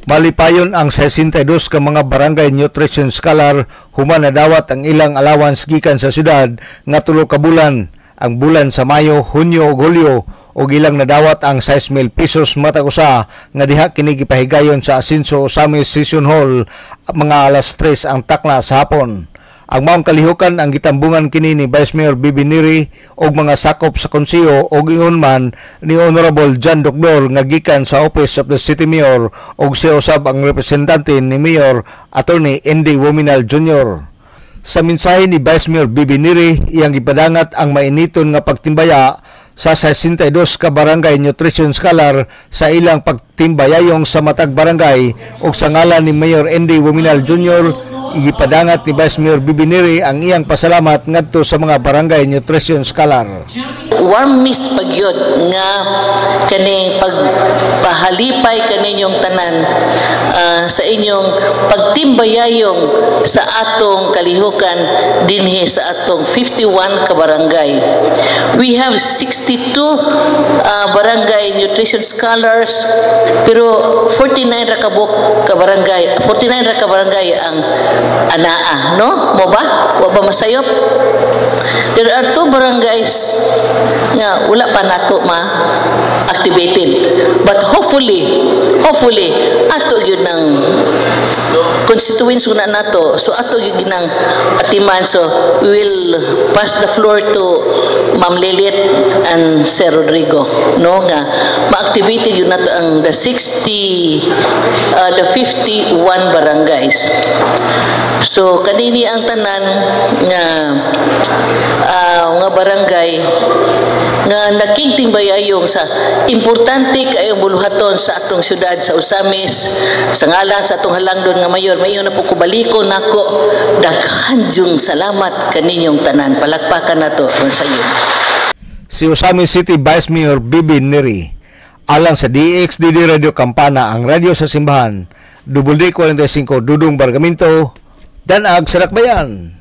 Malipayon ang 62 ka mga barangay nutrition scholar human nadawat ang ilang allowance gikan sa syudad nga 3 ka bulan. Ang bulan sa Mayo, Hunyo ug Hulyo og ilang nadawat ang 6,000 pesos matag usa nga diha kini gipahigayon sa Asinso Osamis Session Hall mga alas 3 ang takna sa hapon. Ang maong kalihukan ang gitambungan kini ni Vice Mayor Bibi Neri og mga sakop sa konseho og ingon man ni Honorable John Docdor nga gikan sa Office of the City Mayor og siya usab ang representante ni Mayor Attorney Andy Wominal Jr. Sa mensahe ni Vice Mayor Bibi Neri, iyang ipadangat ang mainiton nga pagtimbaya sa 62 ka barangay nutrition scholar sa ilang pagtimbayayong sa matag barangay ug sa ngalan ni Mayor Andy Wominal Jr. Ipadangat ni Vice Mayor Bibi Neri ang iyang pasalamat ngadto sa mga barangay nutrition scholar. Warm miss pagyod nga kaning pagpahalipay kaninyong tanan sa inyong pagtimbayayong sa atong kalihukan dinhi sa atong 51 ka barangay. We have 62 barangay nutrition scholars pero 49 ra ka barangay ang anaa, no? Mo ba? Wa ba masayop? There are 2 barangays nga wala pa nato ma-activated. But hopefully, ato yun ng constituents na nato. So ato yun ng atiman. So we will pass the floor to Ma'am Lilit and Sir Rodrigo. No? Nga ma-activated yun nato ang the 51 barangays. So kanini ang tanan nga barangay nga nakigtimbayayong sa importante kayong buluhaton sa atong syudad sa Osamis sa ngalan sa atong halangdon nga mayor mayon na po kubaliko nako daghan jung salamat kaninyong tanan palakpakan nato sa iyo. Si Osamis City Vice Mayor Bibi Neri alang sa DXDD Radio Campana ang radyo sa simbahan WD45 Dudong Bargamento Danag Sarakbayan.